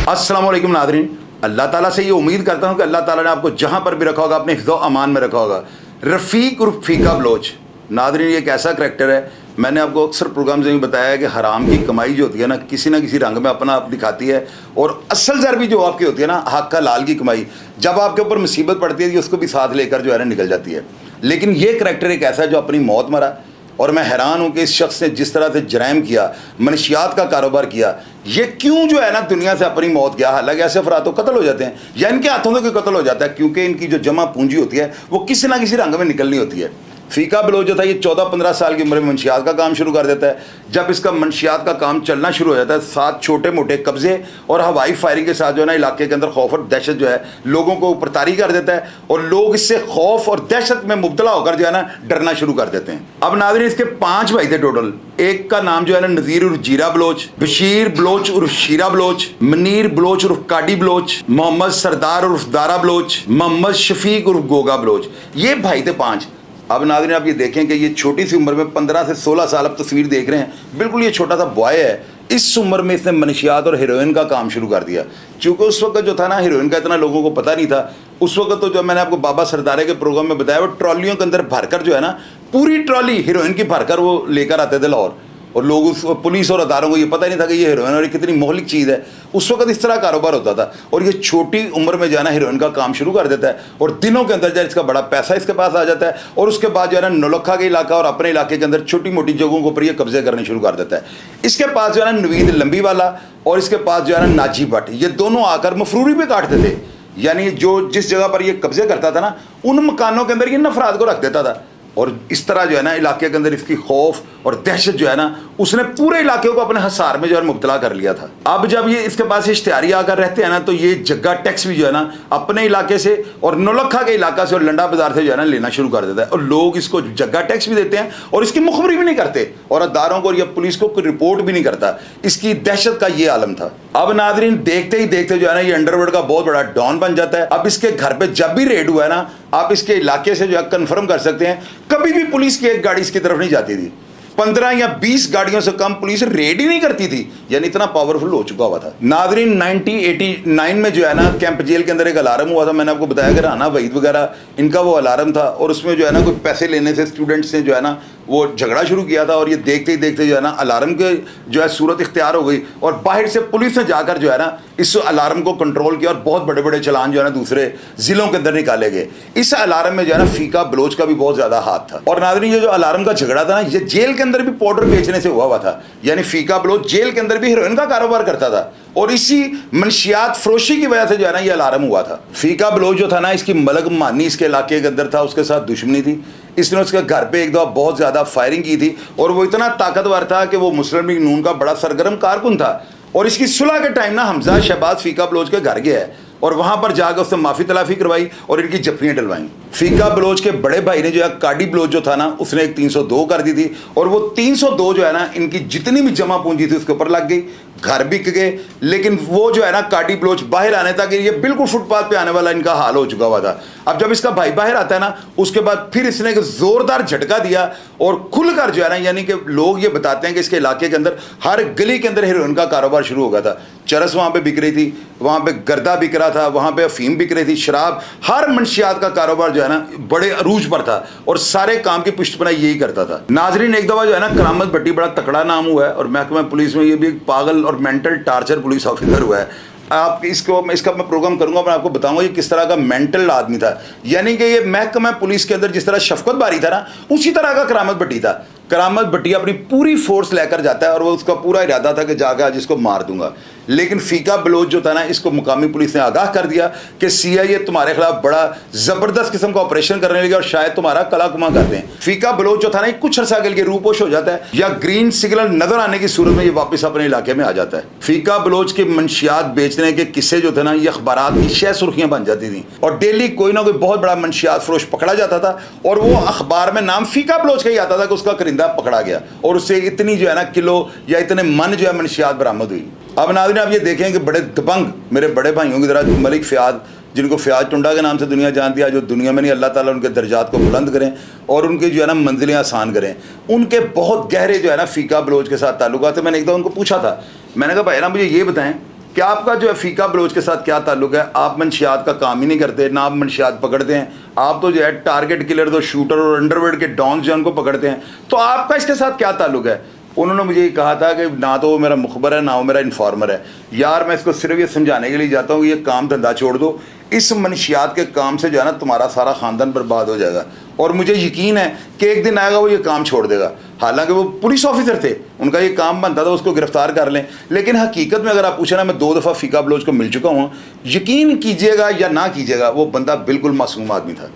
अस्सलाम वालेकुम नाज़रीन, अल्लाह ताला से ये उम्मीद करता हूँ कि अल्लाह ताला ने आपको जहाँ पर भी रखा होगा अपने हिफ्ज़ो अमान में रखा होगा। रफ़ीक उर्फ फीका बलोच, नाज़रीन ये एक ऐसा करैक्टर है, मैंने आपको अक्सर प्रोग्राम में बताया है कि हराम की कमाई जो होती है ना, किसी ना किसी रंग में अपना आप दिखाती है, और असल ज़रबी जो आपकी होती है ना, हक का लाल की कमाई, जब आपके ऊपर मुसीबत पड़ती है कि उसको भी साथ लेकर जो है ना निकल जाती है। लेकिन ये करैक्टर एक ऐसा जो अपनी मौत मरा, और मैं हैरान हूँ कि इस शख्स ने जिस तरह से जराइम किया, मनशियात का कारोबार किया, ये क्यों जो है ना दुनिया से अपनी मौत किया। हालांकि ऐसे अफराद तो कत्ल हो जाते हैं या इनके हाथों से कोई कत्ल हो जाता है, क्योंकि इनकी जो जमा पूंजी होती है वो किसी ना किसी रंग में निकलनी होती है। फीका बलोच जो था ये 14-15 साल की उम्र में मंशियात का काम शुरू कर देता है। जब इसका मंशियात का काम चलना शुरू हो जाता है, साथ छोटे मोटे कब्जे और हवाई फायरिंग के साथ जो है ना इलाके के अंदर खौफ और दहशत जो है लोगों को ऊपर तारी कर देता है, और लोग इससे खौफ और दहशत में मुब्तला होकर जो है ना डरना शुरू कर देते हैं। अब नाज़रीन इसके 5 भाई थे टोटल। एक का नाम जो है ना नज़ीर उर्फ जीरा बलोच, बशीर बलोच उर्फ शीरा बलोच, मनीर बलोच उर्फ काडी बलोच, मोहम्मद सरदार उर्फ दारा बलोच, मोहम्मद शफीक उर्फ गोगा बलोच। ये भाई थे 5। अब नाज़रीन आप ये देखें कि ये छोटी सी उम्र में 15 से 16 साल, अब तस्वीर देख रहे हैं, बिल्कुल ये छोटा सा बॉय है। इस उम्र में इसने मनशियात और हीरोइन का काम शुरू कर दिया। चूँकि उस वक्त जो था ना, हीरोइन का इतना लोगों को पता नहीं था। उस वक्त तो जो मैंने आपको बाबा सरदारे के प्रोग्राम में बताया, वो ट्रॉलियों के अंदर भरकर जो है ना, पूरी ट्रॉली हीरोइन की भरकर वो लेकर आते थे लाहौर, और लोग उस पुलिस और अदारों को ये पता नहीं था कि ये हीरोइन और कितनी मोहलिक चीज़ है। उस वक्त इस तरह कारोबार होता था, और ये छोटी उम्र में जो है ना हीरोइन का काम शुरू कर देता है, और दिनों के अंदर जो है इसका बड़ा पैसा इसके पास आ जाता है, और उसके बाद जो है ना नौलखा का इलाका और अपने इलाके के अंदर छोटी मोटी जगहों के ऊपर ये कब्जे करने शुरू कर देता है। इसके पास जो है ना नवीद लंबी वाला और इसके पास जो है ना नाजी भट्ट, ये दोनों आकर मफरूरी पे काटते थे। यानी जो जिस जगह पर ये कब्जे करता था ना, उन मकानों के अंदर ये अफराद को रख देता था, और इस तरह जो है ना इलाके के अंदर इसकी खौफ और दहशत जो है ना, उसने पूरे इलाके को अपने हसार में जो है मुब्तला कर लिया था। अब जब ये इसके पास इश्तिहारी आकर रहते हैं ना, तो ये जगह टैक्स भी जो है ना अपने इलाके से और नौलखा के इलाका से और लंडा बाजार से जो है ना लेना शुरू कर देता है, और लोग इसको जगह टैक्स भी देते हैं और इसकी मुखबरी भी नहीं करते, और अदारों को या पुलिस को कोई रिपोर्ट भी नहीं करता। इसकी दहशत का ये आलम था। अब नाज़रीन देखते ही देखते जो है ना ये अंडरवर्ल्ड का बहुत बड़ा डॉन बन जाता है। अब इसके घर पे जब भी रेड हुआ है ना, आप इसके इलाके से जो है कन्फर्म कर सकते हैं, कभी भी पुलिस की एक गाड़ी इसकी तरफ नहीं जाती थी। 15 या 20 गाड़ियों से कम पुलिस रेड ही नहीं करती थी, यानी इतना पावरफुल हो चुका हुआ था। नाज़रीन 1989 में जो है ना कैंप जेल के अंदर एक अलार्म हुआ था। मैंने आपको बताया कि राना वहीद वगैरह इनका वो अलार्म था, और उसमें जो है ना कुछ पैसे लेने से स्टूडेंट्स ने जो है ना वो झगड़ा शुरू किया था, और ये देखते ही देखते जो है ना अलार्म के जो है सूरत इख्तियार हो गई, और बाहर से पुलिस ने जाकर जो है ना इस अलार्म को कंट्रोल किया, और बहुत बड़े बड़े चलान जो है ना दूसरे ज़िलों के अंदर निकाले गए। इस अलार्म में जो है ना फीका बलोच का भी बहुत ज़्यादा हाथ था। और नाज़रीन ये जो अलार्म का झगड़ा था ना, ये जेल के अंदर भी पाउडर बेचने से हुआ था। यानी फीका बलोच जेल के अंदर भी हीरोइन का कारोबार करता था, और इसी मनशियात फरोशी की वजह से जो है ना ये अलार्म हुआ था। फीका बलोच जो था ना, इसकी मलक मानी इसके इलाके के अंदर था, उसके साथ दुश्मनी थी। इसने उसके घर पे एक दफ़ा बहुत ज़्यादा फायरिंग की थी, और वो इतना ताकतवर था कि वो मुस्लिम लीग नून का बड़ा सरगर्म कारकुन था, और इसकी सुलह के टाइम ना हमजा शहबाज फीका बलोच के घर गया है, और वहाँ पर जाकर उसने माफ़ी तलाफ़ी करवाई और इनकी जफ्फियाँ डलवाई। फीका बलोच के बड़े भाई ने जो है काडी बलोच जो था ना, उसने एक 302 कर दी थी, और वो 302 जो है ना इनकी जितनी भी जमा पूंजी थी उसके ऊपर लग गई, घर बिक गए। लेकिन वो जो है ना काडी बलोच बाहर आने तक ये बिल्कुल फुटपाथ पे आने वाला इनका हाल हो चुका हुआ था। अब जब इसका भाई बाहर आता है ना, उसके बाद फिर इसने एक ज़ोरदार झटका दिया, और खुलकर जो है ना, यानी कि लोग ये बताते हैं कि इसके इलाके के अंदर हर गली के अंदर हीरोइन का कारोबार शुरू हो गया था। चरस वहाँ पे बिक रही थी, वहाँ पे गर्दा बिक रहा था, वहाँ पे अफीम बिक रही थी, शराब, हर मंशियात का कारोबार जो है ना बड़े अरूज पर था, और सारे काम की पुष्टपनाई यही करता था। नाजरीन एक दफ़ा जो है ना करामत भट्टी बड़ा तकड़ा नाम हुआ है, और महकमा पुलिस में ये भी एक पागल और मेंटल टार्चर पुलिस ऑफिसर हुआ है। आप इसका मैं प्रोग्राम करूंगा, मैं आपको बताऊंगा ये किस तरह का मेंटल आदमी था। यानी कि ये महकमा पुलिस के अंदर जिस तरह शफकत बारी था ना, उसी तरह का करामत भट्टी था। करामत भट्टी अपनी पूरी फोर्स लेकर जाता है, और वो उसका पूरा इरादा था कि जाकर आज इसको मार दूंगा। लेकिन फीका बलोच जो था ना, इसको मुकामी पुलिस ने आगाह कर दिया कि CIA तुम्हारे खिलाफ बड़ा ज़बरदस्त किस्म का ऑपरेशन करने लगी, और शायद तुम्हारा कला कुमा कर दें। फीका बलोच जो था ना, कुछ अर्सा के लिए रूपोश हो जाता है, या ग्रीन सिग्नल नजर आने की सूरत में ये वापस अपने इलाके में आ जाता है। फीका बलोच के मंशियात बेचने के किस्से जो थे ना, ये अखबारात की शह सुर्खियां बन जाती थी, और डेली कोई ना कोई बहुत बड़ा मंशियात फरोश पकड़ा जाता था, और वो अखबार में नाम फीका बलोच का ही आता था कि उसका करिंदा पकड़ा गया, और उससे इतनी जो है ना किलो या इतने मन जो है मंशियात बरामद हुई। अब नाज़रीन आप ये देखें कि बड़े दबंग मेरे बड़े भाइयों की तरह मलिक फ़याद, जिनको फ़याद टुंडा के नाम से दुनिया जानती है, जो दुनिया में नहीं, अल्लाह ताला उनके दर्जात को बुलंद करें और उनकी जो है ना मंजिलें आसान करें। उनके बहुत गहरे जो है ना फ़ीका बलोच के साथ ताल्लुकात थे। मैंने एक दफ़ा उनको पूछा था, मैंने कहा भाई ना मुझे ये बताएं کہ آپ کا جو ہے فیقہ بلوچ کے ساتھ کیا تعلق ہے. آپ منشیات کا کام ہی نہیں کرتے, نہ آپ منشیات پکڑتے ہیں. آپ تو جو ہے ٹارگٹ کلر, تو شوٹر اور انڈر ورلڈ کے ڈانس جو ان کو پکڑتے ہیں. تو آپ کا اس کے ساتھ کیا تعلق ہے؟ انہوں نے مجھے یہ کہا تھا کہ نہ تو وہ میرا مخبر ہے, نہ وہ میرا انفارمر ہے. یار میں اس کو صرف یہ سمجھانے کے لیے جاتا ہوں کہ یہ کام دھندا چھوڑ دو, اس منشیات کے کام سے جو ہے نا تمہارا سارا خاندان برباد ہو جائے گا. اور مجھے یقین ہے کہ ایک دن آئے گا وہ یہ کام چھوڑ دے گا. حالانکہ وہ پولیس آفیسر تھے, ان کا یہ کام بنتا تھا اس کو گرفتار کر لیں. لیکن حقیقت میں اگر آپ پوچھیں نا, میں 2 دفعہ فیقہ بلوچ کو مل چکا ہوں, یقین کیجئے گا یا نہ کیجئے گا, وہ بندہ بالکل معصوم آدمی تھا.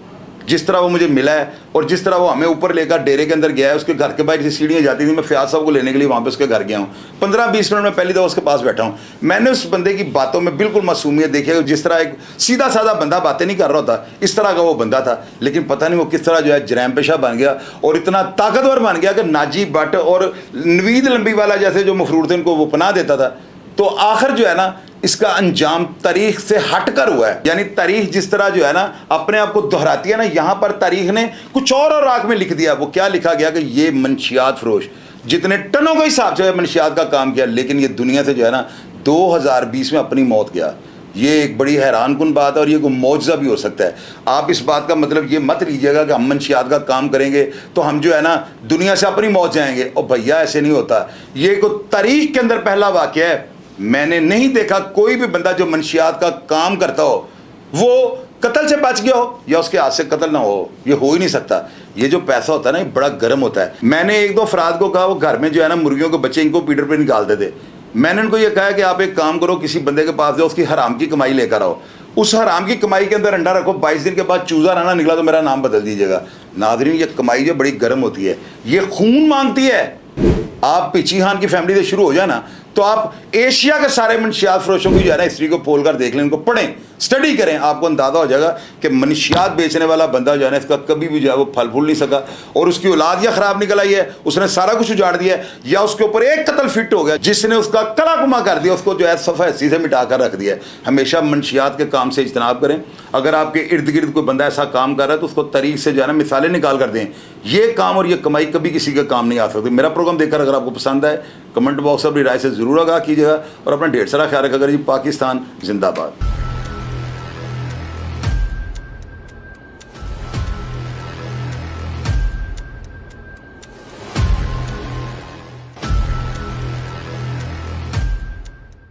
جس طرح وہ مجھے ملا ہے اور جس طرح وہ ہمیں اوپر لے کر ڈیرے کے اندر گیا ہے, اس کے گھر کے باہر سے سیڑھیاں جاتی تھیں, میں فیاض صاحب کو لینے کے لیے وہاں پہ اس کے گھر گیا ہوں. 15-20 منٹ میں پہلی دفعہ اس کے پاس بیٹھا ہوں. میں نے اس بندے کی باتوں میں بالکل معصومیت دیکھی ہے. جس طرح ایک سیدھا سادہ بندہ باتیں نہیں کر رہا ہوتا, اس طرح کا وہ بندہ تھا. لیکن پتہ نہیں وہ کس طرح جو ہے جرائم پیشہ بن گیا اور اتنا طاقتور بن گیا کہ ناجی بٹ اور نوید لمبی والا جیسے جو مفرور تھے ان کو وہ پناہ دیتا تھا. تو آخر جو ہے نا اس کا انجام تاریخ سے ہٹ کر ہوا ہے. یعنی تاریخ جس طرح جو ہے نا اپنے آپ کو دہراتی ہے نا, یہاں پر تاریخ نے کچھ اور آگ میں لکھ دیا. وہ کیا لکھا گیا کہ یہ منشیات فروش جتنے ٹنوں کے حساب سے منشیات کا کام کیا, لیکن یہ دنیا سے جو ہے نا 2020 میں اپنی موت گیا. یہ ایک بڑی حیران کن بات ہے اور یہ کوئی معجزہ بھی ہو سکتا ہے. آپ اس بات کا مطلب یہ مت لیجیے گا کہ ہم منشیات کا کام کریں گے تو ہم جو ہے نا دنیا سے اپنی موت جائیں گے. اور بھیا ایسے نہیں ہوتا. یہ کوئی تاریخ کے اندر پہلا واقعہ ہے. میں نے نہیں دیکھا کوئی بھی بندہ جو منشیات کا کام کرتا ہو وہ قتل سے بچ گیا ہو یا اس کے ہاتھ سے قتل نہ ہو. یہ ہو ہی نہیں سکتا. یہ جو پیسہ ہوتا ہے نا یہ بڑا گرم ہوتا ہے. میں نے 1-2 افراد کو کہا, وہ گھر میں جو ہے نا مرغیوں کے بچے ان کو پیٹر پہ نکالتے تھے. میں نے ان کو یہ کہا کہ آپ ایک کام کرو, کسی بندے کے پاس جاؤ, اس کی حرام کی کمائی لے کر آؤ, اس حرام کی کمائی کے اندر انڈا رکھو, 22 دن کے بعد چوزا نہ نکلا تو میرا نام بدل دیجیے گا. ناظرین یہ کمائی جو بڑی گرم ہوتی ہے, یہ خون مانگتی ہے. آپ پیچی خان کی فیملی سے شروع ہو جائے نا تو آپ ایشیا کے سارے منشیات فروشوں کی جو ہے نا ہسٹری کو پول کر دیکھ لیں, ان کو پڑھیں, اسٹڈی کریں, آپ کو اندازہ ہو جائے گا کہ منشیات بیچنے والا بندہ جو ہے نا اس کا کبھی بھی جو ہے وہ پھل پھول نہیں سکا. اور اس کی اولاد یا خراب نکل آئی ہے, اس نے سارا کچھ اجاڑ دیا ہے, یا اس کے اوپر ایک قتل فٹ ہو گیا جس نے اس کا کلا کما کر دیا, اس کو جو ہے صفحہ حسی سے مٹا کر رکھ دیا ہے. ہمیشہ منشیات کے کام سے اجتناب کریں. اگر آپ کے ارد گرد کوئی بندہ ایسا کام کر رہا ہے تو اس کو طریق سے جو ہے نا مثالیں نکال کر دیں. یہ کام اور یہ کمائی کبھی کسی کا کام نہیں آ سکتی. میرا پروگرام دیکھ کر اگر آپ کو پسند آئے, کمنٹ باکس اپنی رائے سے ضرور آگاہ کیجیے گا اور اپنا ڈھیر سارا خیال رکھا. جی پاکستان زندہ باد.